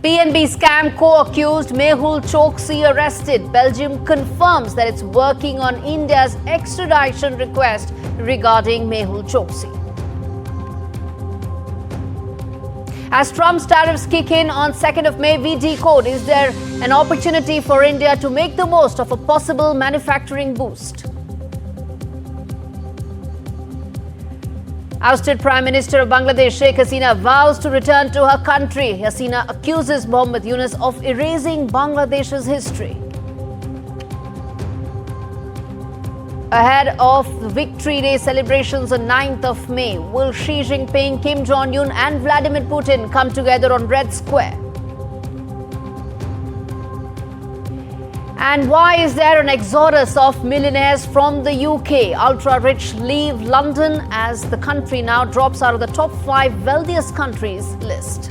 PNB scam co-accused Mehul Choksi arrested. Belgium confirms that it's working on India's extradition request regarding Mehul Choksi. As Trump's tariffs kick in on 2nd of May, we decode, is there an opportunity for India to make the most of a possible manufacturing boost? Ousted Prime Minister of Bangladesh Sheikh Hasina vows to return to her country. Hasina accuses Mohammad Yunus of erasing Bangladesh's history. Ahead of Victory Day celebrations on 9th of May, will Xi Jinping, Kim Jong-un and Vladimir Putin come together on Red Square? And why is there an exodus of millionaires from the UK? Ultra-rich leave London as the country now drops out of the top 5 wealthiest countries list.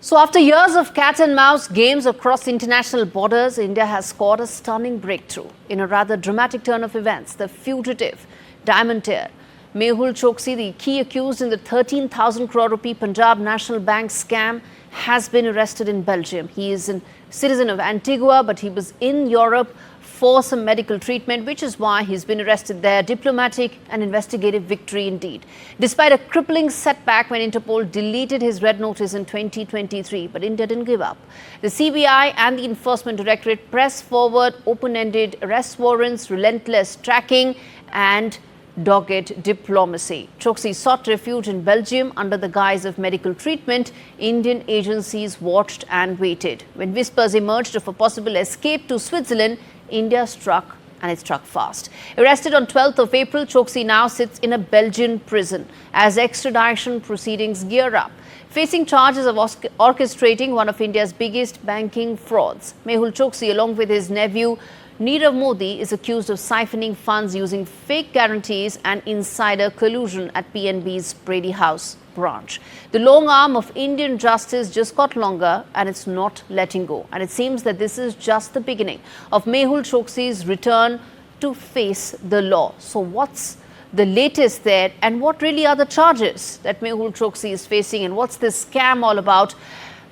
So after years of cat and mouse games across international borders, India has scored a stunning breakthrough in a rather dramatic turn of events. The fugitive diamantaire Mehul Choksi, the key accused in the 13,000 crore rupee Punjab National Bank scam, has been arrested in Belgium. He is a citizen of Antigua, but he was in Europe for some medical treatment, which is why he's been arrested there. Diplomatic and investigative victory indeed. Despite a crippling setback when Interpol deleted his red notice in 2023, but India didn't give up. The CBI and the Enforcement Directorate pressed forward open-ended arrest warrants, relentless tracking and dogged diplomacy. Choksi sought refuge in Belgium under the guise of medical treatment. Indian agencies watched and waited. When whispers emerged of a possible escape to Switzerland, India struck, and it struck fast. Arrested on 12th of April, Choksi now sits in a Belgian prison as extradition proceedings gear up, facing charges of orchestrating one of India's biggest banking frauds. Mehul Choksi, along with his nephew Nirav Modi, is accused of siphoning funds using fake guarantees and insider collusion at PNB's Brady House branch. The long arm of Indian justice just got longer and it's not letting go. And it seems that this is just the beginning of Mehul Choksi's return to face the law. So what's the latest there, and what really are the charges that Mehul Choksi is facing, and what's this scam all about?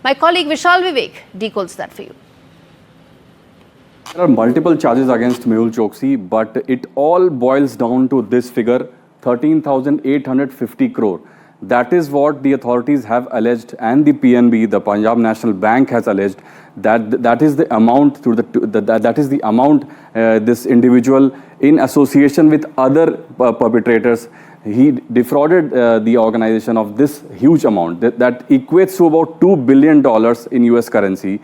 My colleague Vishal Vivek decodes that for you. There are multiple charges against Mehul Choksi, but it all boils down to this figure, 13,850 crore. That is what the authorities have alleged, and the PNB, the Punjab National Bank, has alleged that is the amount through this individual, in association with other perpetrators, he defrauded the organization of this huge amount that equates to about $2 billion in US currency.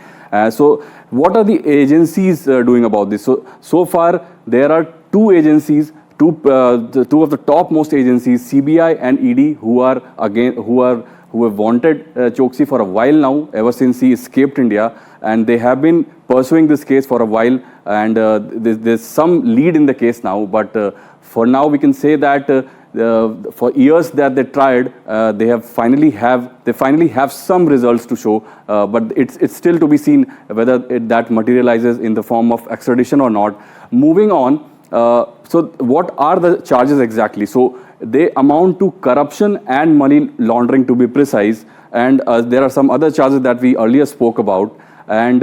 So what are the agencies doing about this? So far there are two agencies, two of the topmost agencies, CBI and ED, who have wanted Choksi for a while now, ever since he escaped India, and they have been pursuing this case for a while, and there's some lead in the case now. But for now, we can say that for years that they tried, they finally have some results to show, but it's still to be seen whether that materializes in the form of extradition or not. Moving on. So what are the charges exactly? So they amount to corruption and money laundering, to be precise, and there are some other charges that we earlier spoke about, and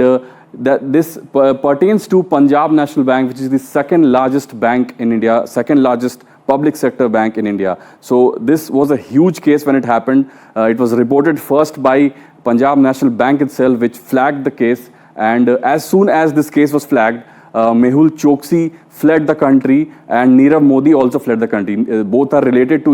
that this pertains to Punjab National Bank, which is the second largest bank in India, second largest public sector bank in India. So this was a huge case when it happened. It was reported first by Punjab National Bank itself, which flagged the case, and as soon as this case was flagged, Mehul Choksi fled the country, and Nirav Modi also fled the country. Both are related to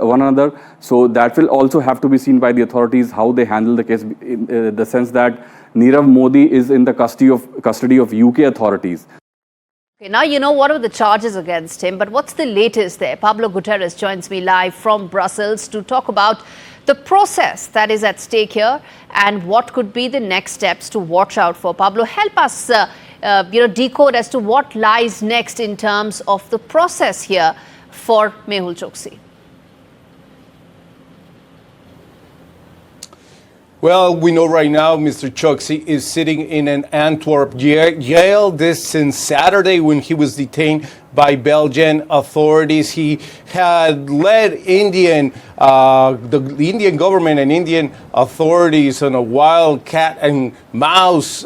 one another, so that will also have to be seen by the authorities how they handle the case, in the sense that Nirav Modi is in the custody of UK authorities. Okay, now you know what are the charges against him, but what's the latest there? Pablo Guterres joins me live from Brussels to talk about the process that is at stake here and what could be the next steps to watch out for. Pablo, help us decode as to what lies next in terms of the process here for Mehul Choksi. Well, we know right now Mr. Choksi is sitting in an Antwerp jail. This since Saturday when he was detained by Belgian authorities. He had led the Indian government and Indian authorities on a wild cat and mouse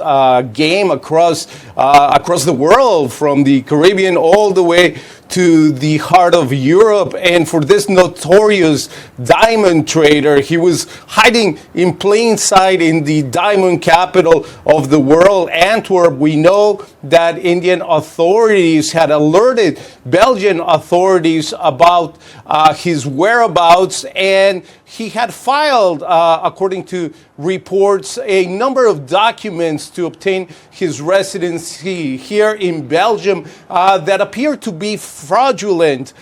game across the world, from the Caribbean all the way to the heart of Europe. And for this notorious diamond trader, he was hiding in plain sight in the diamond capital of the world, Antwerp. We know that Indian authorities had alerted Belgian authorities about his whereabouts, and he had filed, according to reports, a number of documents to obtain his residency here in Belgium that appeared to be fraudulent.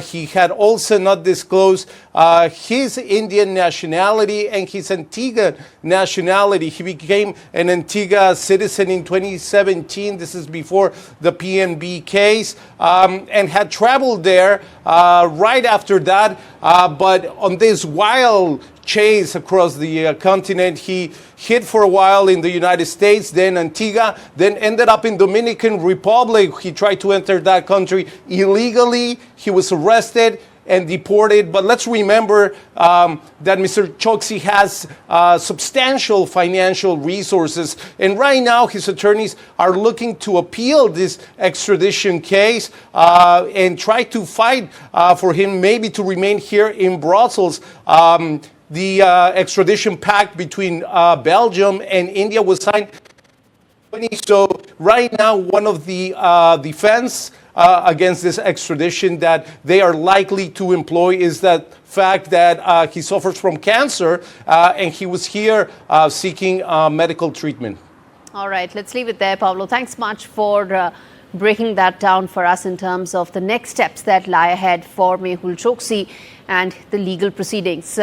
He had also not disclosed his Indian nationality and his Antigua nationality. He became an Antigua citizen in 2017. This is before the PNB case, and had traveled there right after that. But on this wild chase across the continent, he hid for a while in the United States, then Antigua, then ended up in Dominican Republic. He tried to enter that country illegally. He was arrested and deported. But let's remember that Mr. Choksi has substantial financial resources. And right now, his attorneys are looking to appeal this extradition case and try to fight for him maybe to remain here in Brussels. The extradition pact between Belgium and India was signed. So right now, one of the defense against this extradition that they are likely to employ is that fact that he suffers from cancer and he was here seeking medical treatment. All right, let's leave it there, Pablo. Thanks much for breaking that down for us in terms of the next steps that lie ahead for Mehul Choksi and the legal proceedings.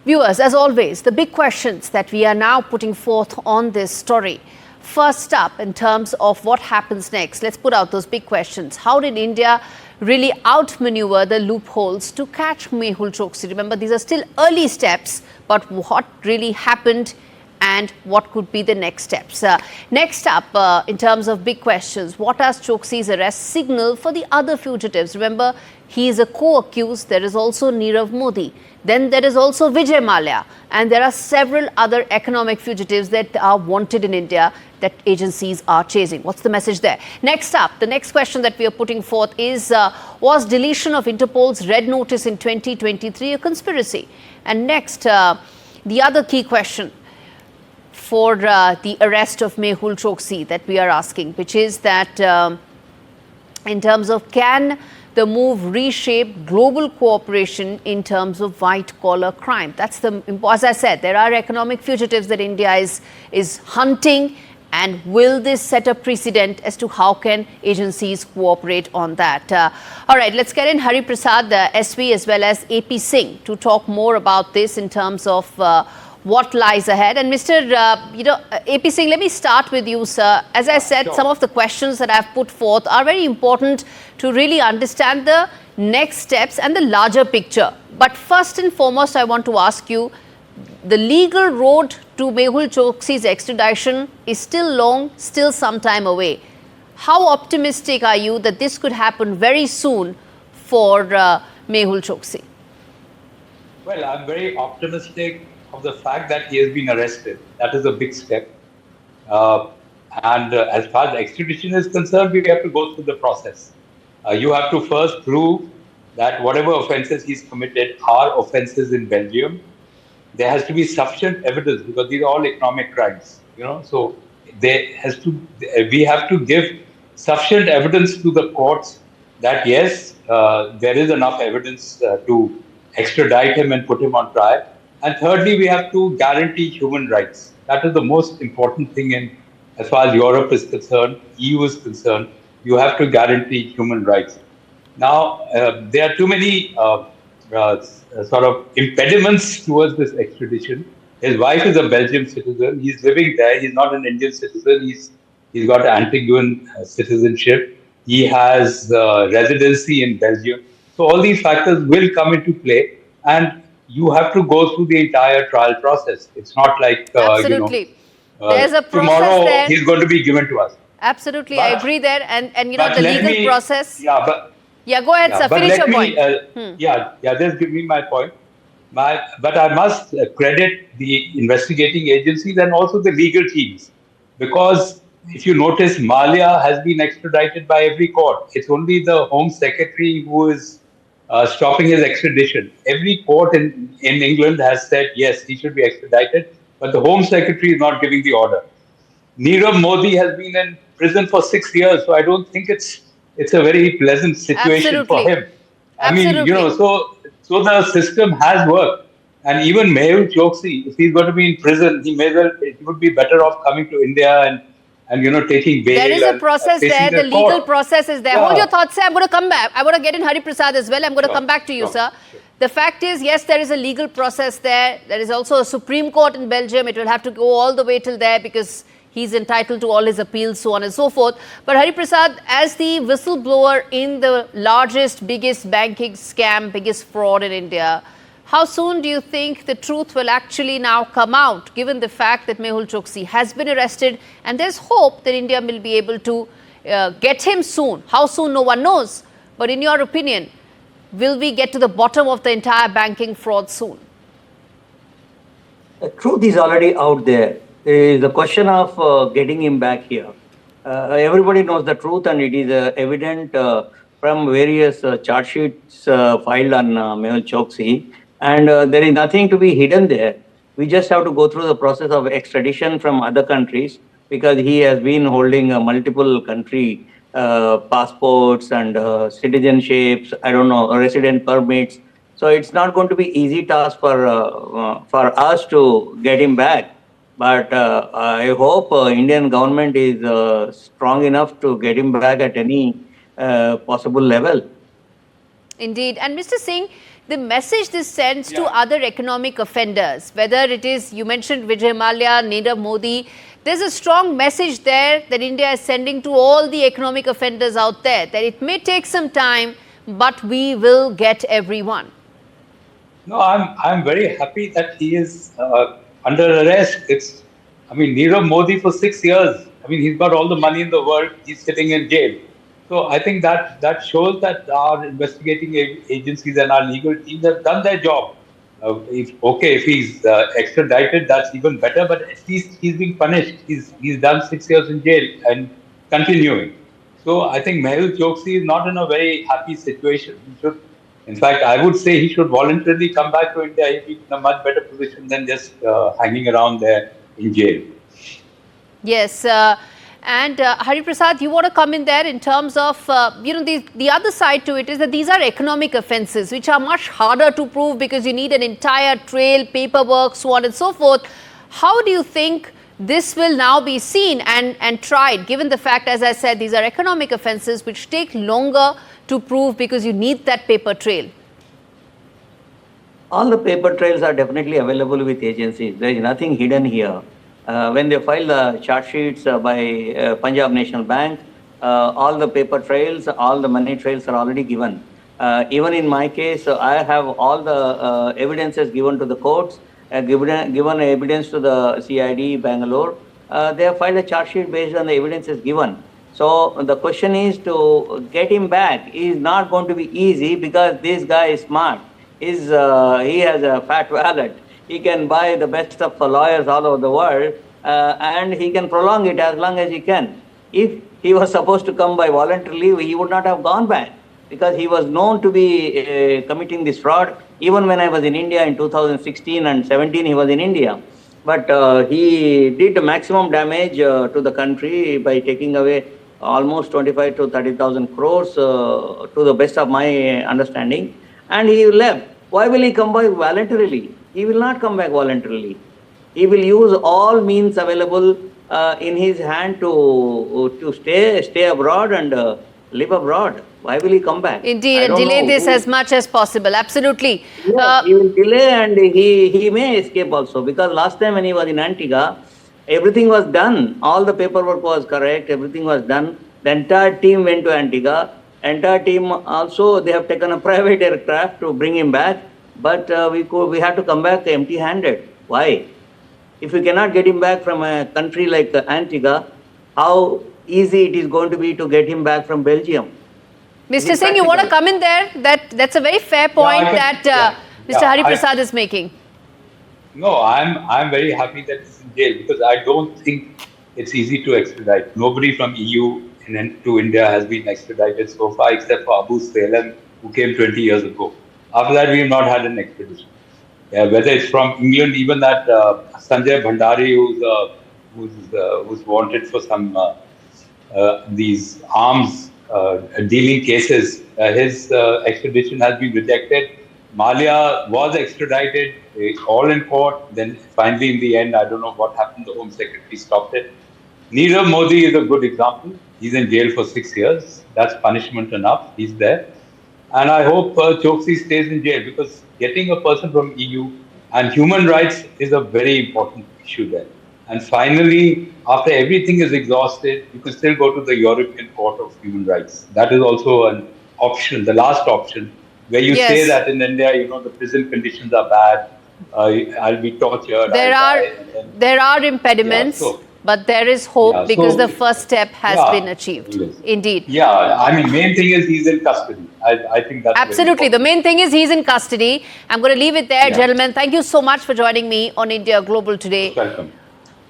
Viewers, as always, the big questions that we are now putting forth on this story. First up, in terms of what happens next, let's put out those big questions. How did India really outmaneuver the loopholes to catch Mehul Choksi? Remember, these are still early steps, but what really happened and what could be the next steps? Next up, in terms of big questions, what does Choksi's arrest signal for the other fugitives? Remember, he is a co-accused. There is also Nirav Modi. Then there is also Vijay Mallya. And there are several other economic fugitives that are wanted in India that agencies are chasing. What's the message there? Next up, the next question that we are putting forth is, was deletion of Interpol's red notice in 2023 a conspiracy? And next, the other key question for the arrest of Mehul Choksi that we are asking, which is that in terms of, can the move reshape global cooperation in terms of white-collar crime? That's the, as I said, there are economic fugitives that India is hunting, and will this set a precedent as to how can agencies cooperate on that? All right, let's get in Hari Prasad, SV, as well as AP Singh to talk more about this in terms of what lies ahead. And Mr. AP Singh, let me start with you, sir. As I said, some of the questions that I've put forth are very important to really understand the next steps and the larger picture. But first and foremost, I want to ask you, the legal road to Mehul Choksi's extradition is still long, still some time away. How optimistic are you that this could happen very soon for Mehul Choksi? Well, I'm very optimistic of the fact that he has been arrested. That is a big step. And as far as extradition is concerned, we have to go through the process. You have to first prove that whatever offences he's committed are offences in Belgium. There has to be sufficient evidence, because these are all economic crimes, So we have to give sufficient evidence to the courts that yes, there is enough evidence to extradite him and put him on trial. And thirdly, we have to guarantee human rights. That is the most important thing as far as Europe is concerned, EU is concerned. You have to guarantee human rights. Now, there are too many sort of impediments towards this extradition. His wife is a Belgian citizen. He's living there. He's not an Indian citizen. He's got Antiguan citizenship. He has residency in Belgium. So all these factors will come into play. And you have to go through the entire trial process. It's not like, Absolutely. There's a process tomorrow there. he's going to be given to us. Absolutely, I But, agree there. And you know, but the let legal me, process. yeah, but Yeah, go ahead, yeah, sir. but Finish let your me, point. just give me my point. But I must credit the investigating agencies and also the legal teams, because if you notice, Malia has been extradited by every court. It's only the Home Secretary who is stopping his extradition. Every court in England has said yes, he should be extradited, but the Home Secretary is not giving the order. Nirav Modi has been in prison for 6 years, so I don't think it's a very pleasant situation for Absolutely. him. I mean, Absolutely. so the system has worked, and even Mehul Choksi, if he's going to be in prison, he would be better off coming to India and taking There bail is a and process facing there. The the legal court. process is there. Hold Yeah, your thoughts, sir. I'm going to come back. I want to get in Hari Prasad as well. I'm going to come back to you, sure, sir. sure. The fact is, yes, there is a legal process there. There is also a Supreme Court in Belgium. It will have to go all the way till there because he's entitled to all his appeals, so on and so forth. But Hari Prasad, as the whistleblower in the largest, biggest banking scam, biggest fraud in India, how soon do you think the truth will actually now come out, given the fact that Mehul Choksi has been arrested and there's hope that India will be able to get him soon? How soon, no one knows. But in your opinion, will we get to the bottom of the entire banking fraud soon? The truth is already out there. The question of getting him back here. Everybody knows the truth, and it is evident from various charge sheets filed on Mehul Choksi. And there is nothing to be hidden there. We just have to go through the process of extradition from other countries, because he has been holding multiple country passports and citizenships, I don't know, resident permits. So it's not going to be easy task for us to get him back. But I hope Indian government is strong enough to get him back at any possible level. Indeed. And Mr. Singh, the message this sends to other economic offenders, whether it is, you mentioned Vijay Mallya, Nirav Modi, there's a strong message there that India is sending to all the economic offenders out there, that it may take some time, but we will get everyone. No, I'm very happy that he is under arrest. Nirav Modi for 6 years. I mean, he's got all the money in the world. He's sitting in jail. So I think that shows that our investigating agencies and our legal teams have done their job. If he's extradited, that's even better. But at least he's being punished. He's done 6 years in jail and continuing. So I think Mehul Choksi is not in a very happy situation. In fact, I would say he should voluntarily come back to India. He'd be in a much better position than just hanging around there in jail. Yes. And Hari Prasad, you want to come in there in terms of, the other side to it is that these are economic offences, which are much harder to prove because you need an entire trail, paperwork, so on and so forth. How do you think this will now be seen and tried, given the fact, as I said, these are economic offences which take longer to prove because you need that paper trail? All the paper trails are definitely available with agencies. There is nothing hidden here. When they file the charge sheets by Punjab National Bank, all the paper trails, all the money trails are already given. Even in my case, I have all the evidences given to the courts, given evidence to the CID Bangalore. They have filed a charge sheet based on the evidences given. So the question is, to get him back is not going to be easy, because this guy is smart. He has a fat wallet. He can buy the best of lawyers all over the world, and he can prolong it as long as he can. If he was supposed to come by voluntary, he would not have gone back, because he was known to be committing this fraud. Even when I was in India in 2016 and 17, he was in India. But he did maximum damage to the country by taking away almost 25 to 30,000 crores, to the best of my understanding. And he left. Why will he come back voluntarily? He will not come back voluntarily. He will use all means available in his hand to stay abroad and live abroad. Why will he come back? Indeed, and delay this as much as possible. Absolutely. Yes, he will delay, and he may escape also, because last time when he was in Antigua, everything was done. All the paperwork was correct. Everything was done. The entire team went to Antigua. Entire team also, they have taken a private aircraft to bring him back. but we had to come back empty-handed. Why? If you cannot get him back from a country like Antigua, how easy it is going to be to get him back from Belgium? Mr. Singh, you want to come in there? That's a very fair point Mr. Hari Prasad is making. No, I'm very happy that he's in jail because I don't think it's easy to extradite. Nobody from EU to India has been extradited so far except for Abu Salem, who came 20 years ago. After that, we have not had an extradition. Whether it's from England, even that Sanjay Bhandari, who's wanted for some these arms dealing cases, his extradition has been rejected. Malia was extradited, all in court. Then finally, in the end, I don't know what happened. The Home Secretary stopped it. Nirav Modi is a good example. He's in jail for 6 years. That's punishment enough. He's there. And I hope Choksi stays in jail because getting a person from EU and human rights is a very important issue there. And finally, after everything is exhausted, you can still go to the European Court of Human Rights. That is also an option, the last option, where you say that in India, the prison conditions are bad, I'll be tortured. There are impediments, but there is hope because the first step has been achieved. Indeed. Yeah, I mean, main thing is he's in custody. I think that's absolutely. The main thing is he's in custody. I'm going to leave it there, gentlemen. Thank you so much for joining me on India Global today. Welcome.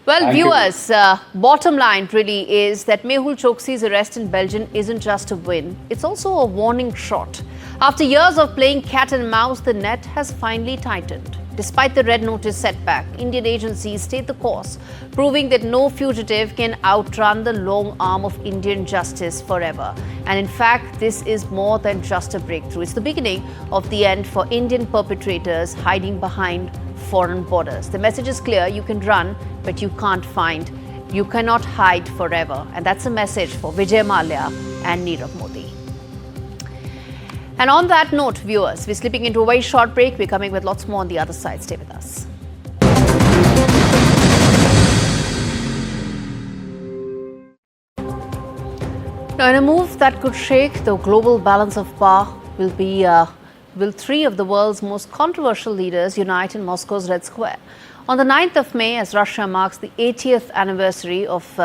Well, viewers, bottom line really is that Mehul Choksi's arrest in Belgium isn't just a win. It's also a warning shot. After years of playing cat and mouse, the net has finally tightened. Despite the red notice setback, Indian agencies stayed the course, proving that no fugitive can outrun the long arm of Indian justice forever. And in fact, this is more than just a breakthrough. It's the beginning of the end for Indian perpetrators hiding behind foreign borders. The message is clear: you can run, but you can't find. You cannot hide forever. And that's a message for Vijay Mallya and Nirav Modi. And on that note, viewers, we're slipping into a very short break. We're coming with lots more on the other side. Stay with us. Now, in a move that could shake the global balance of power, will three of the world's most controversial leaders unite in Moscow's Red Square. On the 9th of May, as Russia marks the 80th anniversary of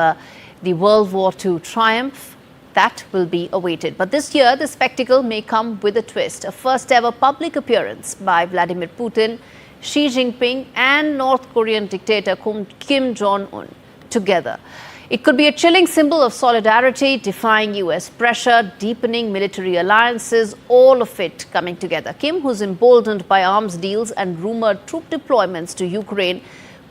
the World War II triumph, that will be awaited. But this year, the spectacle may come with a twist. A first ever public appearance by Vladimir Putin, Xi Jinping and North Korean dictator Kim Jong-un together. It could be a chilling symbol of solidarity, defying US pressure, deepening military alliances, all of it coming together. Kim, who's emboldened by arms deals and rumored troop deployments to Ukraine,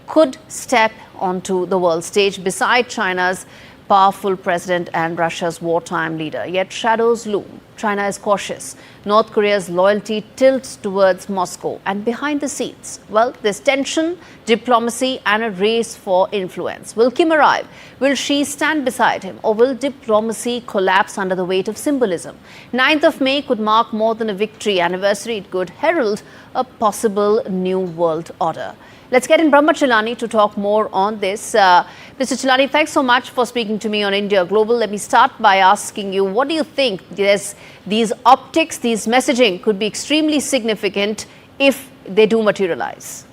could step onto the world stage beside China's powerful president and Russia's wartime leader. Yet shadows loom. China is cautious. North Korea's loyalty tilts towards Moscow. And behind the scenes, well, there's tension, diplomacy and a race for influence. Will Kim arrive? Will Xi stand beside him? Or will diplomacy collapse under the weight of symbolism? 9th of May could mark more than a victory anniversary. It could herald a possible new world order. Let's get in Brahma Chilani to talk more on this. Mr. Chilani, thanks so much for speaking to me on India Global. Let me start by asking you, what do you think? These optics, these messaging could be extremely significant if they do materialize.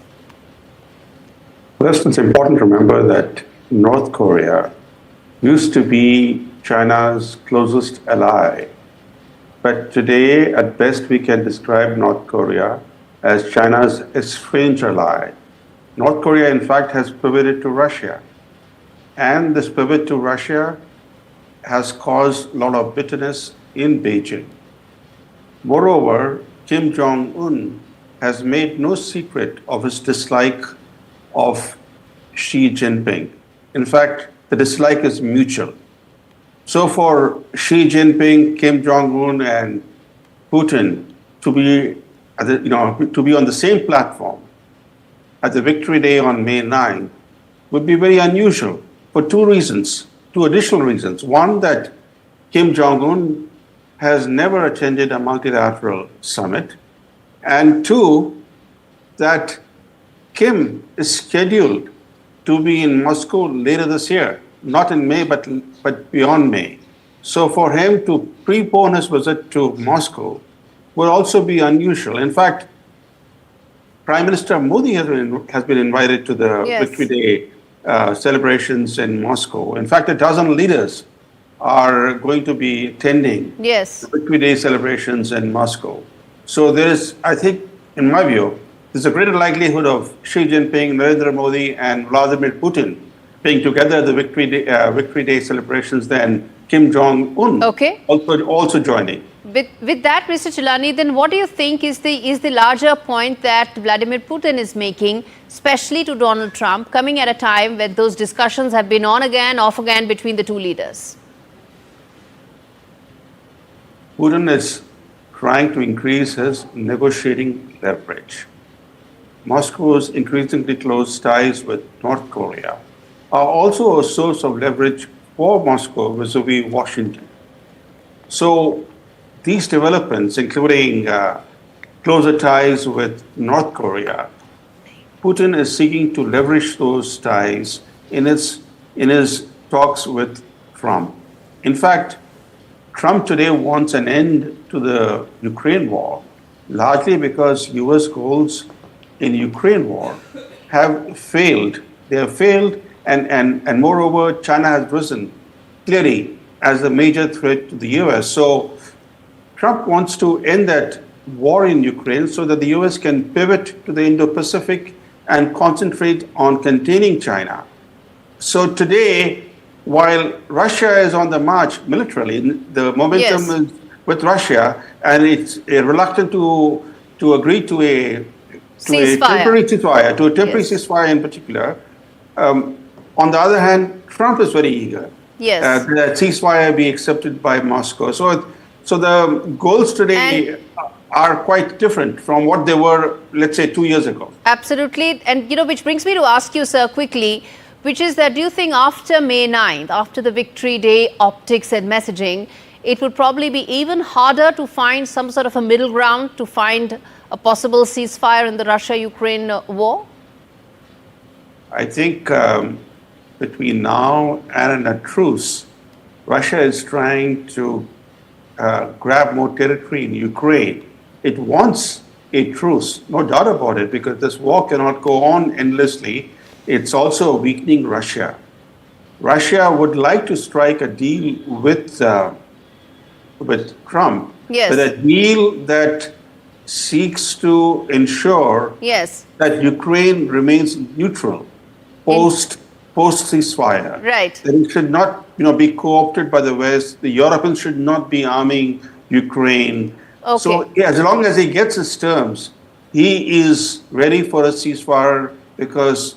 First, it's important to remember that North Korea used to be China's closest ally. But today, at best, we can describe North Korea as China's estranged ally. North Korea, in fact, has pivoted to Russia. And this pivot to Russia has caused a lot of bitterness in Beijing. Moreover, Kim Jong-un has made no secret of his dislike of Xi Jinping. In fact, the dislike is mutual. So for Xi Jinping, Kim Jong-un, and Putin to be on the same platform at the Victory Day on May 9 would be very unusual for two additional reasons. One, that Kim Jong-un has never attended a multilateral summit. And two, that Kim is scheduled to be in Moscow later this year, not in May, but beyond May. So for him to prepone his visit to Moscow would also be unusual. In fact, Prime Minister Modi has been invited to the Yes. Victory Day celebrations in Moscow. In fact, a dozen leaders are going to be attending Yes. the Victory Day celebrations in Moscow. So there is, I think, in my view, there's a greater likelihood of Xi Jinping, Narendra Modi, and Vladimir Putin being together at the Victory Day celebrations than Kim Jong-un Okay. also joining. With that, Mr. Chilani, then what do you think is the larger point that Vladimir Putin is making, especially to Donald Trump, coming at a time when those discussions have been on again, off again between the two leaders? Putin is trying to increase his negotiating leverage. Moscow's increasingly close ties with North Korea are also a source of leverage for Moscow vis-a-vis Washington. So these developments, including closer ties with North Korea, Putin is seeking to leverage those ties in his talks with Trump. In fact, Trump today wants an end to the Ukraine war, largely because U.S. goals in Ukraine war have failed. They have failed, and moreover, China has risen clearly as a major threat to the U.S. So Trump wants to end that war in Ukraine so that the U.S. can pivot to the Indo-Pacific and concentrate on containing China. So today, while Russia is on the march militarily, the momentum Yes. is with Russia, and it's reluctant to agree to a temporary Yes. ceasefire in particular. On the other hand, Trump is very eager Yes. that ceasefire be accepted by Moscow. So the goals today are quite different from what they were, let's say, 2 years ago. Absolutely. And, which brings me to ask you, sir, quickly, which is that do you think after May 9th, after the Victory Day optics and messaging, it would probably be even harder to find some sort of a middle ground, to find a possible ceasefire in the Russia-Ukraine war? I think between now and a truce, Russia is trying to grab more territory in Ukraine. It wants a truce, no doubt about it, because this war cannot go on endlessly. It's also weakening Russia. Russia would like to strike a deal with Trump, Yes. but a deal that seeks to ensure Yes. that Ukraine remains neutral post ceasefire. Right. That it should not, be co-opted by the West. The Europeans should not be arming Ukraine. Okay. So as long as he gets his terms, he is ready for a ceasefire, because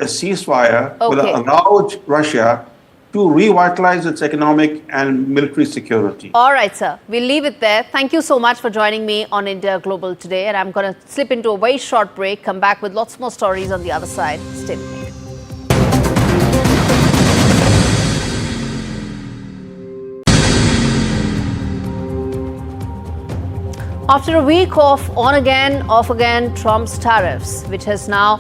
a ceasefire will Okay. allow Russia to revitalize its economic and military security. All right, sir. We'll leave it there. Thank you so much for joining me on India Global today. And I'm going to slip into a very short break, come back with lots more stories on the other side. Stay with me. After a week of on again, off again Trump's tariffs, which has now,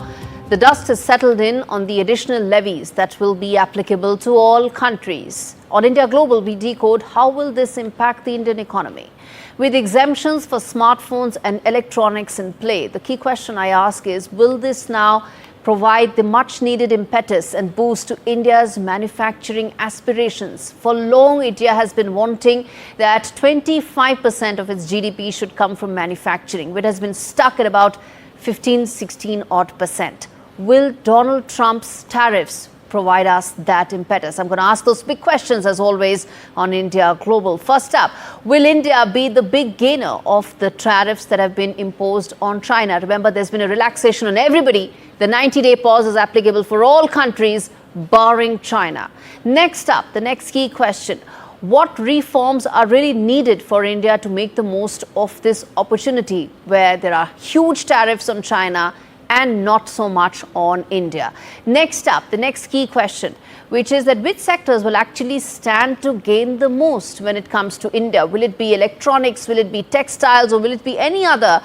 the dust has settled in on the additional levies that will be applicable to all countries. On India Global, we decode how will this impact the Indian economy. With exemptions for smartphones and electronics in play, the key question I ask is, will this now provide the much needed impetus and boost to India's manufacturing aspirations? For long, India has been wanting that 25% of its GDP should come from manufacturing, which has been stuck at about 15-16 odd percent. Will Donald Trump's tariffs provide us that impetus? I'm going to ask those big questions as always on India Global. First up, will India be the big gainer of the tariffs that have been imposed on China? Remember, there's been a relaxation on everybody. The 90-day pause is applicable for all countries barring China. Next up, the next key question: what reforms are really needed for India to make the most of this opportunity where there are huge tariffs on China and not so much on India? Next up, the next key question, which is that which sectors will actually stand to gain the most when it comes to India? Will it be electronics, will it be textiles, or will it be any other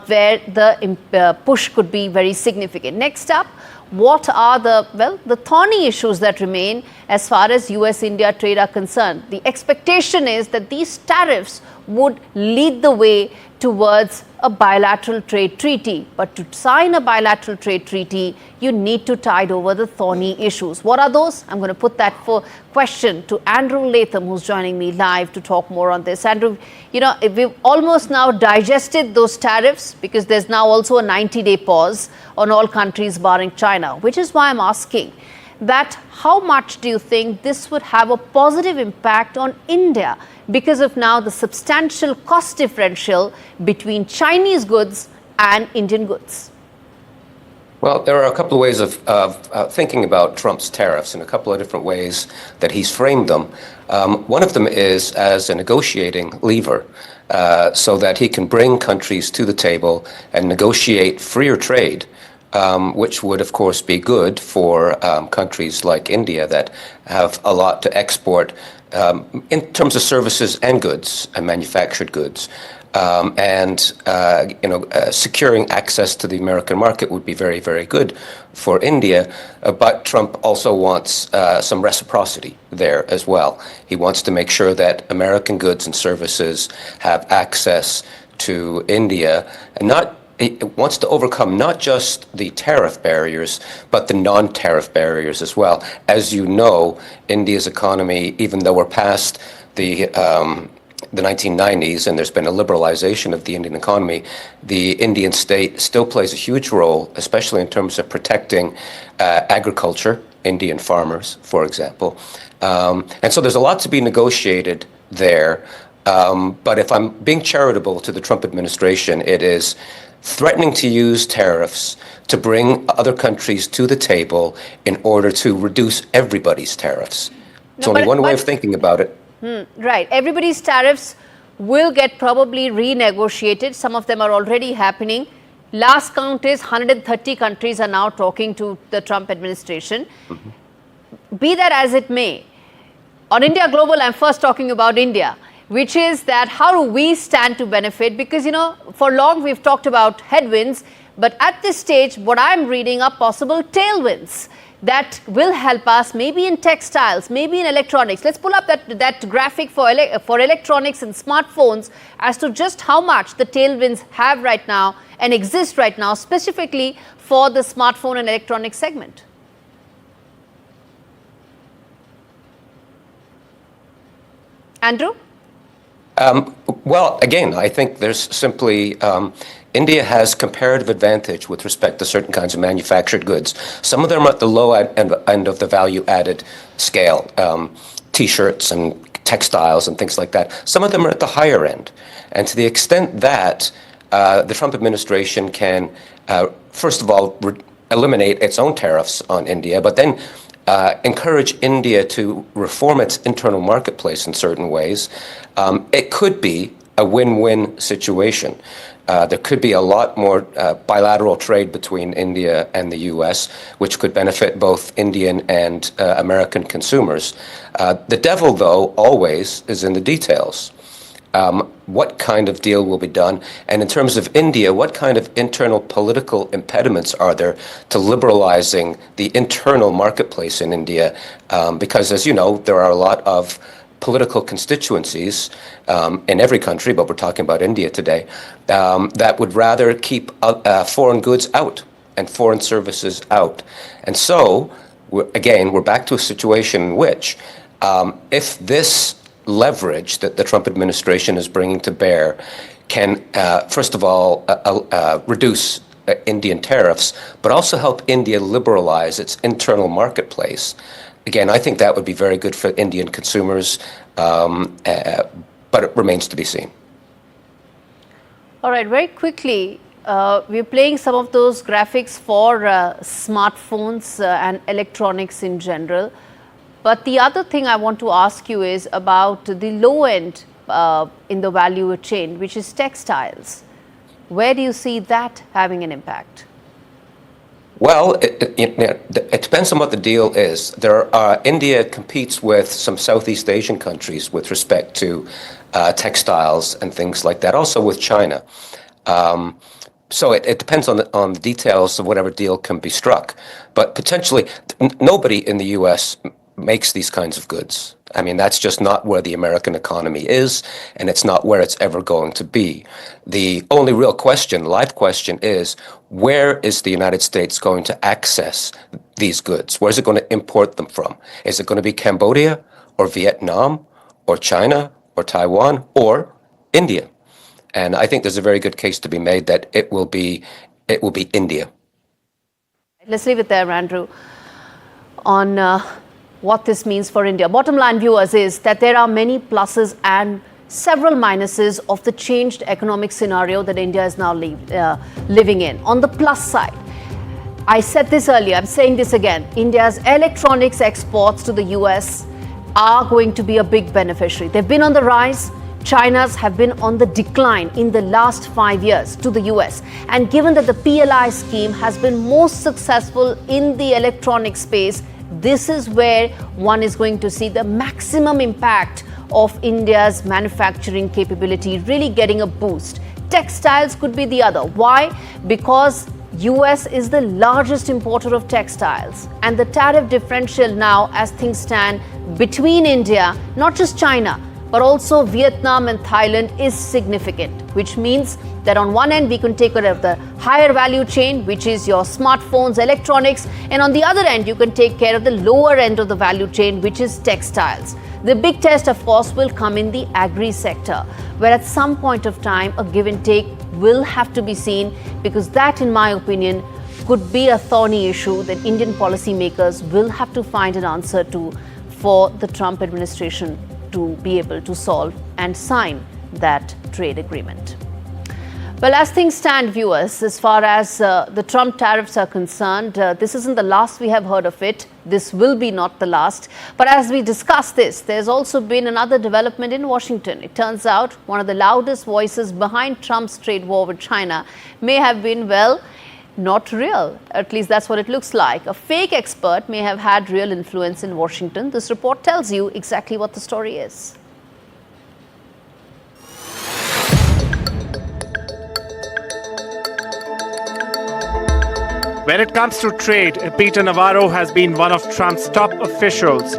where the push could be very significant? Next up, what are the thorny issues that remain as far as US-India trade are concerned. The expectation is that these tariffs would lead the way towards a bilateral trade treaty. But to sign a bilateral trade treaty, you need to tide over the thorny issues. What are those? I'm going to put that for question to Andrew Latham, who's joining me live to talk more on this. Andrew, you know, we've almost now digested those tariffs because there's now also a 90-day pause on all countries barring China, which is why I'm asking that how much do you think this would have a positive impact on India because of now the substantial cost differential between Chinese goods and Indian goods? Well, there are a couple of ways of thinking about Trump's tariffs and a couple of different ways that he's framed them. One of them is as a negotiating lever so that he can bring countries to the table and negotiate freer trade, which would, of course, be good for countries like India that have a lot to export in terms of services and goods and manufactured goods. Securing access to the American market would be very, very good for India. But Trump also wants some reciprocity there as well. He wants to make sure that American goods and services have access to India, and he wants to overcome not just the tariff barriers, but the non-tariff barriers as well. As you know, India's economy, even though we're past the 1990s and there's been a liberalization of the Indian economy, the Indian state still plays a huge role, especially in terms of protecting agriculture, Indian farmers, for example. And so there's a lot to be negotiated there. But if I'm being charitable to the Trump administration, it is threatening to use tariffs to bring other countries to the table in order to reduce everybody's tariffs. It's only one way of thinking about it. Right. Everybody's tariffs will get probably renegotiated. Some of them are already happening. Last count is 130 countries are now talking to the Trump administration. Be that as it may, on India Global, I'm first talking about India, which is that how do we stand to benefit? Because, you know, for long we've talked about headwinds, but at this stage, what I'm reading are possible tailwinds that will help us maybe in textiles, maybe in electronics. Let's pull up that graphic for electronics and smartphones as to just how much the tailwinds have right now and exist right now, specifically for the smartphone and electronics segment. Andrew? Well, again, I think there's simply India has comparative advantage with respect to certain kinds of manufactured goods. Some of them are at the low end of the value-added scale, T-shirts and textiles and things like that. Some of them are at the higher end. And to the extent that the Trump administration can, first of all, eliminate its own tariffs on India, but then encourage India to reform its internal marketplace in certain ways, it could be a win-win situation. There could be a lot more bilateral trade between India and the U.S., which could benefit both Indian and American consumers. The devil, though, always is in the details. What kind of deal will be done? And in terms of India, what kind of internal political impediments are there to liberalizing the internal marketplace in India? Because, as you know, there are a lot of political constituencies in every country, but we're talking about India today, that would rather keep foreign goods out and foreign services out. And so, we're back to a situation in which if this leverage that the Trump administration is bringing to bear can, first of all, reduce Indian tariffs, but also help India liberalize its internal marketplace. Again, I think that would be very good for Indian consumers, but it remains to be seen. All right, very quickly, we're playing some of those graphics for smartphones and electronics in general. But the other thing I want to ask you is about the low end in the value chain, which is textiles. Where do you see that having an impact? Well, it depends on what the deal is. India competes with some Southeast Asian countries with respect to textiles and things like that, also with China. So it depends on the details of whatever deal can be struck. But potentially, nobody in the U.S. makes these kinds of goods. I mean, that's just not where the American economy is, and it's not where it's ever going to be. The only real question, live question, is where is the United States going to access these goods? Where is it going to import them from? Is it going to be Cambodia or Vietnam or China or Taiwan or India? And I think there's a very good case to be made that it will be India. Let's leave it there, Andrew, on what this means for India. Bottom line, viewers, is that there are many pluses and several minuses of the changed economic scenario that India is now living in. On the plus side, I said this earlier, I'm saying this again, India's electronics exports to the US are going to be a big beneficiary. They've been on the rise. China's have been on the decline in the last 5 years to the US. And given that the PLI scheme has been most successful in the electronic space, this is where one is going to see the maximum impact of India's manufacturing capability really getting a boost. Textiles could be the other. Why? Because US is the largest importer of textiles, and the tariff differential now, as things stand, between India, not just China, but also Vietnam and Thailand, is significant, which means that on one end we can take care of the higher value chain, which is your smartphones, electronics, and on the other end you can take care of the lower end of the value chain, which is textiles. The big test, of course, will come in the agri sector, where at some point of time a give and take will have to be seen, because that, in my opinion, could be a thorny issue that Indian policymakers will have to find an answer to for the Trump administration to be able to solve and sign that trade agreement. Well, as things stand, viewers, as far as the Trump tariffs are concerned, this isn't the last we have heard of it. This will be not the last. But as we discuss this, there's also been another development in Washington. It turns out one of the loudest voices behind Trump's trade war with China may have been, well, not real. At least that's what it looks like. A fake expert may have had real influence in Washington. This report tells you exactly what the story is. When it comes to trade, Peter Navarro has been one of Trump's top officials,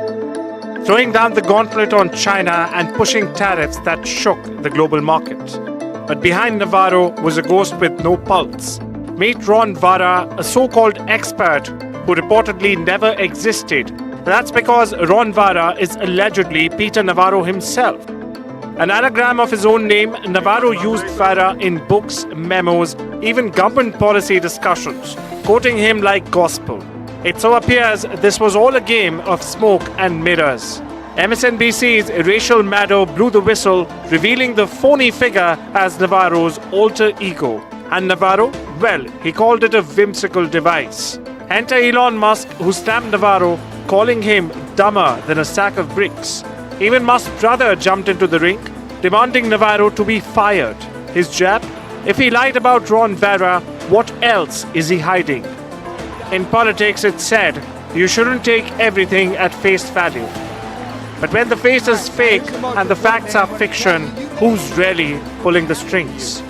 throwing down the gauntlet on China and pushing tariffs that shook the global market. But behind Navarro was a ghost with no pulse. Meet Ron Vara, a so-called expert who reportedly never existed. That's because Ron Vara is allegedly Peter Navarro himself. An anagram of his own name, Navarro used Vara in books, memos, even government policy discussions, quoting him like gospel. It so appears this was all a game of smoke and mirrors. MSNBC's Rachel Maddow blew the whistle, revealing the phony figure as Navarro's alter ego. And Navarro, well, he called it a whimsical device. Enter Elon Musk, who stamped Navarro, calling him dumber than a sack of bricks. Even Musk's brother jumped into the ring, demanding Navarro to be fired. His jab? If he lied about Ron Vara, what else is he hiding? In politics, it's said, you shouldn't take everything at face value. But when the face is fake and the facts are fiction, who's really pulling the strings?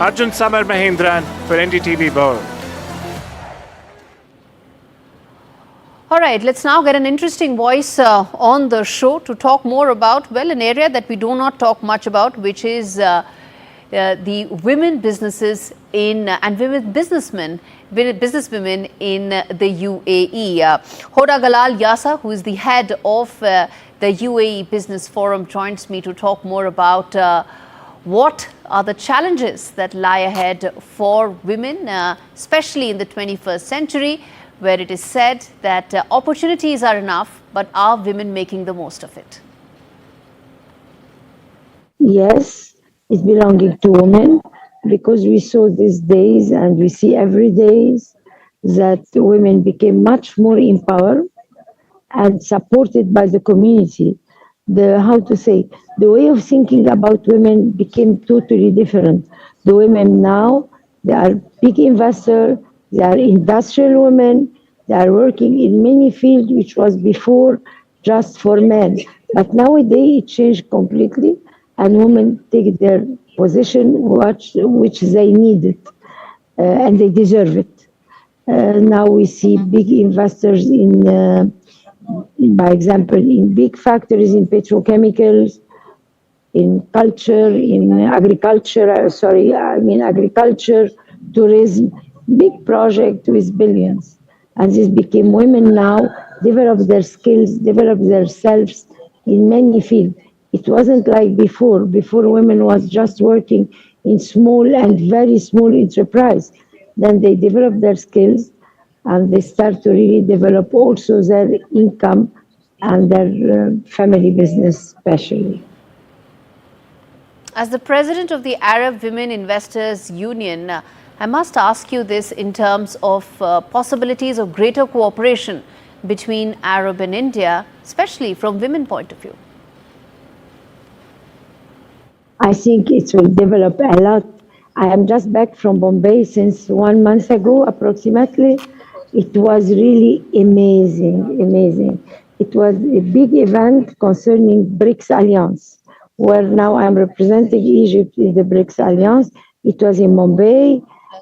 Arjun Samar Mahendran for NDTV World. All right, let's now get an interesting voice on the show to talk more about, well, an area that we do not talk much about, which is the women businesses in and women businesswomen in the UAE. Hoda Galal Yasa, who is the head of the UAE Business Forum, joins me to talk more about what are the challenges that lie ahead for women, especially in the 21st century, where it is said that opportunities are enough, but are women making the most of it? Yes, it's belonging to women, because we saw these days and we see every day that women became much more empowered and supported by the community. The way of thinking about women became totally different. The women now, they are big investors, they are industrial women, they are working in many fields which was before just for men. But nowadays it changed completely, and women take their position which they needed, and they deserve it. Now we see big investors in by example, in big factories, in petrochemicals, in culture, in agriculture, agriculture, tourism, big project with billions. And this became women now develop their skills, develop themselves in many fields. It wasn't like before. Before women was just working in small and very small enterprise. Then they develop their skills and they start to really develop also their income and their family business especially. As the president of the Arab Women Investors Union, I must ask you this in terms of possibilities of greater cooperation between Arab and India, especially from women point of view. I think it will develop a lot. I am just back from Bombay since 1 month ago, approximately. It was really amazing. It was a big event concerning BRICS Alliance, where now I'm representing Egypt in the BRICS Alliance. It was in Bombay,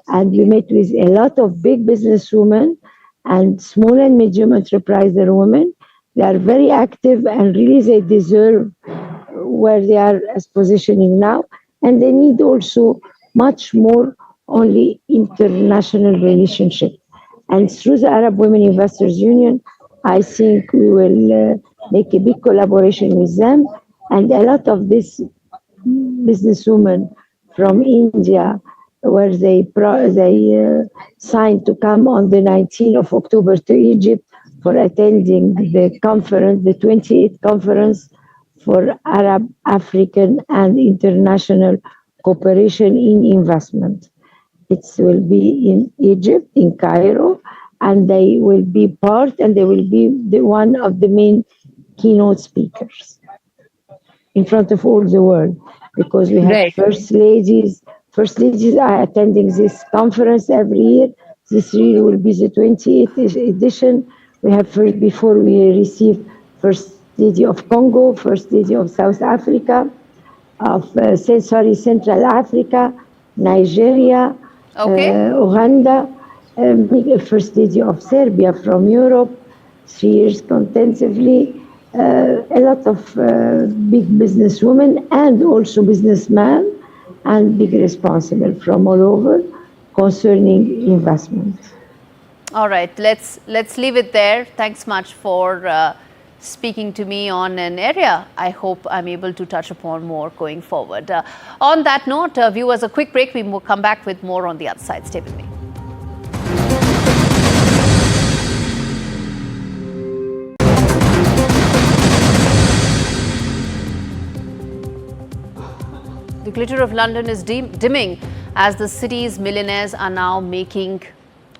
and we met with a lot of big businesswomen and small and medium enterpriser women. They are very active and really they deserve where they are as positioning now, and they need also much more only international relationship. And through the Arab Women Investors Union, I think we will make a big collaboration with them, and a lot of these businesswomen from India, where they signed to come on the 19th of October to Egypt for attending the conference, the 28th conference for Arab, African, and international cooperation in investment. It will be in Egypt, in Cairo, and they will be part, and they will be one of the main keynote speakers in front of all the world, because we have Right. first ladies are attending this conference every year. This year will be the 28th edition. We have before we received First Lady of Congo, First Lady of South Africa, of Central Africa, Nigeria, Okay. Uganda, First Lady of Serbia from Europe, 3 years contensively, a lot of big businesswomen and also businessmen and big responsible from all over concerning investment. All right, let's leave it there. Thanks much for speaking to me on an area I hope I'm able to touch upon more going forward. On that note, viewers, a quick break. We will come back with more on the other side. Stay with me. The glitter of London is dimming as the city's millionaires are now making,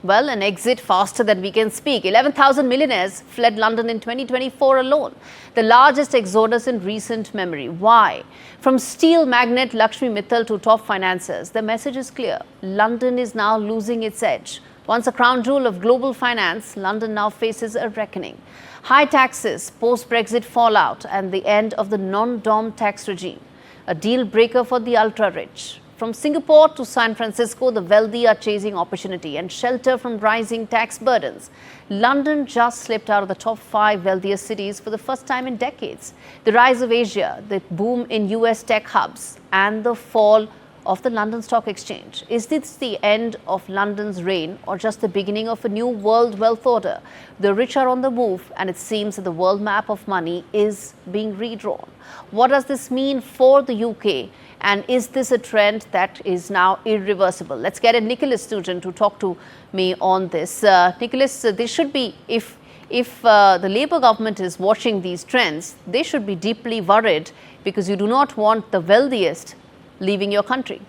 well, an exit faster than we can speak. 11,000 millionaires fled London in 2024 alone, the largest exodus in recent memory. Why? From steel magnate Lakshmi Mittal to top financiers, the message is clear. London is now losing its edge. Once a crown jewel of global finance, London now faces a reckoning. High taxes, post-Brexit fallout, and the end of the non-dom tax regime. A deal breaker for the ultra-rich. From Singapore to San Francisco, the wealthy are chasing opportunity and shelter from rising tax burdens. London just slipped out of the top 5 wealthiest cities for the first time in decades. The rise of Asia, the boom in US tech hubs, and the fall of the London Stock Exchange. Is this the end of London's reign or just the beginning of a new world wealth order? The rich are on the move, and it seems that the world map of money is being redrawn. What does this mean for the UK? And is this a trend that is now irreversible? Let's get a Nicholas Sturgeon to talk to me on this. Nicholas, this should be, if the Labour government is watching these trends, they should be deeply worried because you do not want the wealthiest leaving your country.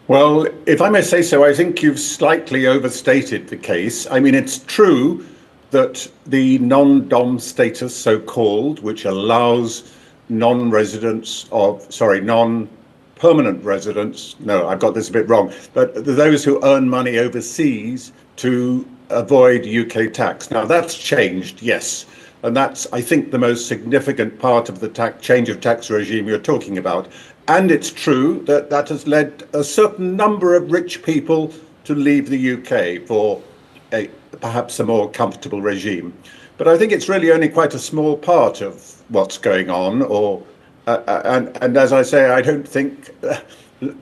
Well, if I may say so, I think you've slightly overstated the case. I mean, it's true that the non-dom status, so-called, which allows non-permanent residents, no, I've got this a bit wrong, but those who earn money overseas to avoid UK tax. Now, that's changed, yes. And that's, I think, the most significant part of the change of tax regime you're talking about. And it's true that that has led a certain number of rich people to leave the UK for perhaps a more comfortable regime. But I think it's really only quite a small part of what's going on. And as I say, I don't think,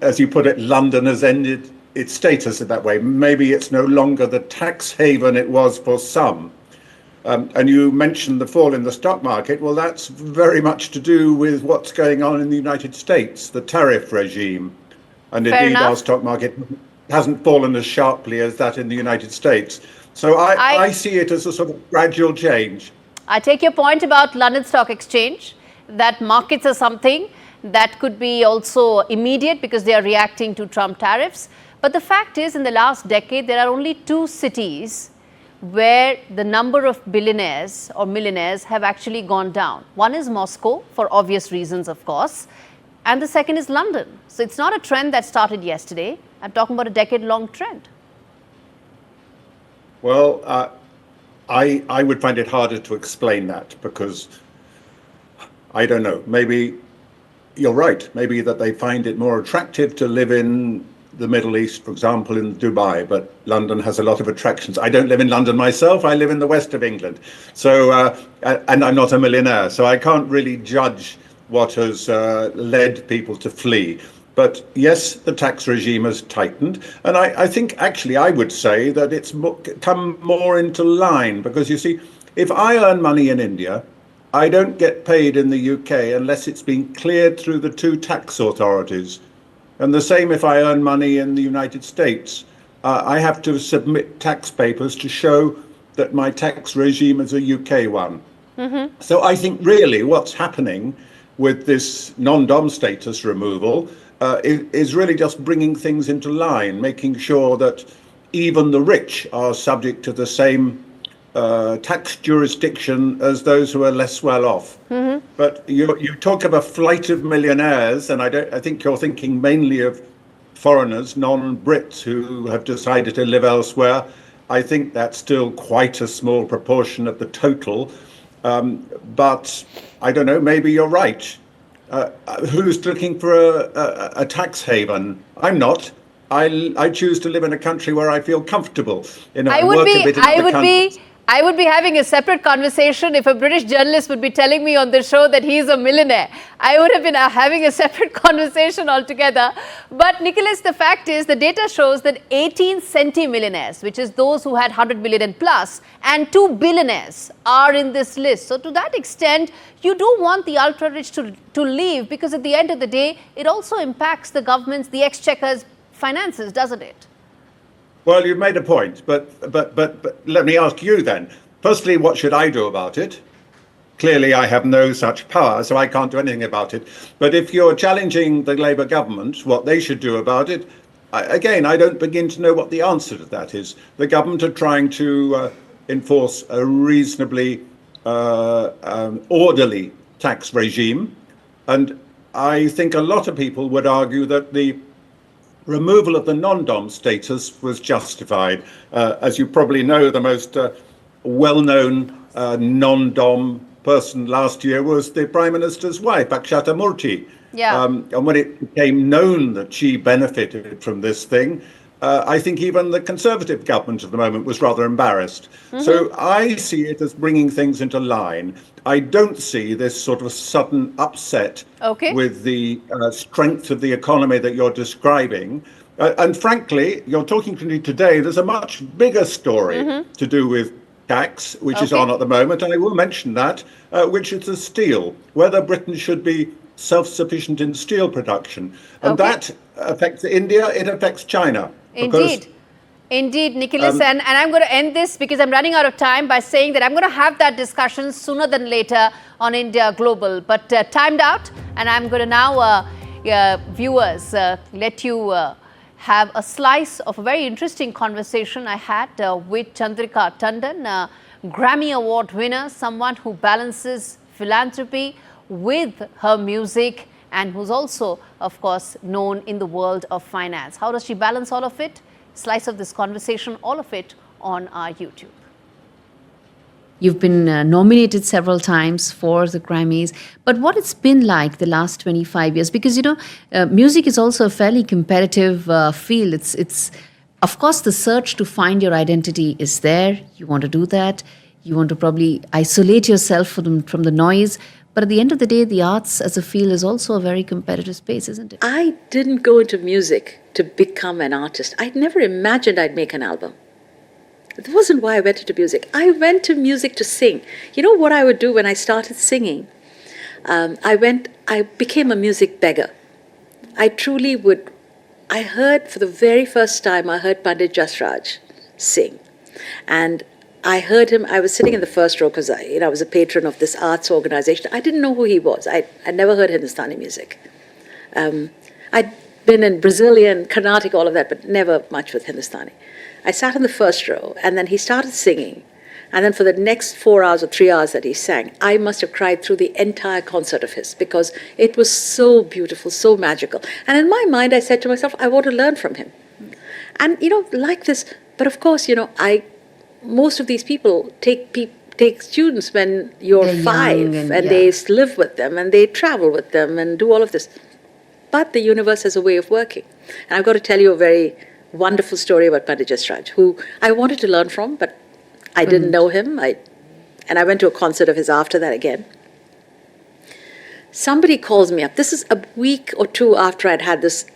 as you put it, London has ended its status in that way. Maybe it's no longer the tax haven it was for some. And you mentioned the fall in the stock market. Well, that's very much to do with what's going on in the United States, the tariff regime. And indeed, our stock market hasn't fallen as sharply as that in the United States. So I see it as a sort of gradual change. I take your point about London Stock Exchange, that markets are something that could be also immediate because they are reacting to Trump tariffs. But the fact is, in the last decade, there are only 2 cities where the number of billionaires or millionaires have actually gone down. One is Moscow, for obvious reasons, of course, and the second is London. So it's not a trend that started yesterday. I'm talking about a decade-long trend. Well, I would find it harder to explain that because, I don't know, maybe you're right. Maybe that they find it more attractive to live in the Middle East, for example, in Dubai, but London has a lot of attractions. I don't live in London myself. I live in the west of England. So, and I'm not a millionaire, so I can't really judge what has led people to flee. But yes, the tax regime has tightened. And I think actually I would say that it's come more into line because you see, if I earn money in India, I don't get paid in the UK unless it's been cleared through the 2 tax authorities. And the same if I earn money in the United States. I have to submit tax papers to show that my tax regime is a UK one. Mm-hmm. So I think really what's happening with this non-dom status removal is really just bringing things into line, making sure that even the rich are subject to the same tax jurisdiction as those who are less well off. Mm-hmm. But you talk of a flight of millionaires, and I think you're thinking mainly of foreigners, non-Brits who have decided to live elsewhere. I think that's still quite a small proportion of the total. But I don't know, maybe you're right. Who's looking for a tax haven? I'm not. I choose to live in a country where I feel comfortable. I would be having a separate conversation if a British journalist would be telling me on the show that he's a millionaire. I would have been having a separate conversation altogether. But Nicholas, the fact is, the data shows that 18 centimillionaires, which is those who had 100 million and plus, and 2 billionaires are in this list. So to that extent, you do want the ultra-rich to leave because at the end of the day, it also impacts the government's, the exchequer's finances, doesn't it? Well, you've made a point, but let me ask you then. Firstly, what should I do about it? Clearly, I have no such power, so I can't do anything about it. But if you're challenging the Labour government, what they should do about it, again, I don't begin to know what the answer to that is. The government are trying to enforce a reasonably orderly tax regime. And I think a lot of people would argue that the removal of the non-dom status was justified. As you probably know, the most well-known non-dom person last year was the Prime Minister's wife, Akshata Murthy. Yeah. And when it became known that she benefited from this thing, I think even the Conservative government at the moment was rather embarrassed. Mm-hmm. So I see it as bringing things into line. I don't see this sort of sudden upset with the strength of the economy that you're describing. And frankly, you're talking to me today, there's a much bigger story to do with tax, which is on at the moment, and I will mention that, which is the steel, whether Britain should be self-sufficient in steel production. And that affects India, it affects China. Indeed, Nicholas, and I'm going to end this because I'm running out of time by saying that I'm going to have that discussion sooner than later on India Global, but timed out, and I'm going to now, viewers, let you have a slice of a very interesting conversation I had with Chandrika Tandon, Grammy Award winner, someone who balances philanthropy with her music and who's also, of course, known in the world of finance. How does she balance all of it? Slice of this conversation, all of it on our YouTube. You've been nominated several times for the Grammys, but what it's been like the last 25 years? Because, you know, music is also a fairly competitive field. It's Of course, the search to find your identity is there. You want to do that. You want to probably isolate yourself from the noise. But at the end of the day, the arts as a field is also a very competitive space, isn't it? I didn't go into music to become an artist. I'd never imagined I'd make an album. It wasn't why I went into music. I went to music to sing. You know what I would do when I started singing? I became a music beggar. I heard for the very first time, I heard Pandit Jasraj sing. And I heard him, I was sitting in the first row because I was a patron of this arts organization. I didn't know who he was. I'd never heard Hindustani music. I'd been in Brazilian, Carnatic, all of that, but never much with Hindustani. I sat in the first row, and then he started singing. And then for the next 4 hours or 3 hours that he sang, I must have cried through the entire concert of his because it was so beautiful, so magical. And in my mind, I said to myself, I want to learn from him. And, like this, but of course, most of these people take students when you're They're 5 young and yeah. they live with them and they travel with them and do all of this. But the universe has a way of working. And I've got to tell you a very wonderful story about Pandit Jasraj, who I wanted to learn from, but I didn't know him. And I went to a concert of his after that again. Somebody calls me up. This is a week or two after I'd had this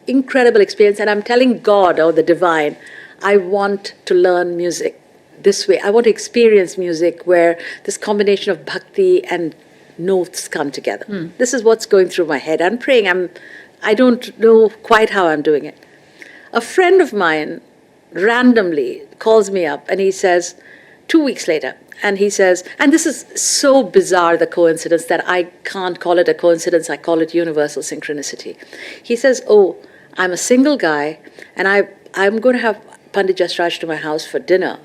incredible experience, and I'm telling God or the divine, I want to learn music this way. I want to experience music where this combination of bhakti and notes come together. This is what's going through my head. I'm praying. I don't know quite how I'm doing it. A friend of mine randomly calls me up and he says, 2 weeks later, and he says, and this is so bizarre, the coincidence, that I can't call it a coincidence, I call it universal synchronicity. He says, I'm a single guy, and I'm going to have Pandit Jasraj to my house for dinner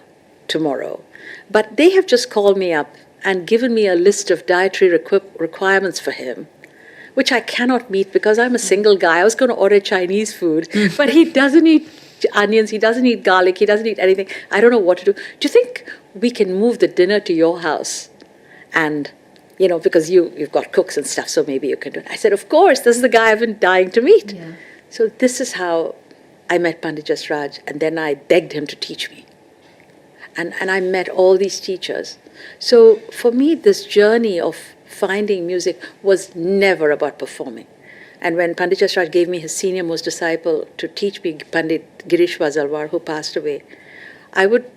tomorrow. But they have just called me up and given me a list of dietary requirements for him, which I cannot meet because I'm a single guy. I was going to order Chinese food, but he doesn't eat onions, he doesn't eat garlic, he doesn't eat anything. I don't know what to do. Do you think we can move the dinner to your house? And, because you've got cooks and stuff, so maybe you can do it. I said, of course, this is the guy I've been dying to meet. Yeah. So this is how I met Pandit Jasraj, and then I begged him to teach me. And I met all these teachers. So for me, this journey of finding music was never about performing. And when Pandit Jasraj gave me his senior most disciple to teach me, Pandit Girish Vazalwar, who passed away, I would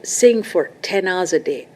sing for 10 hours a day.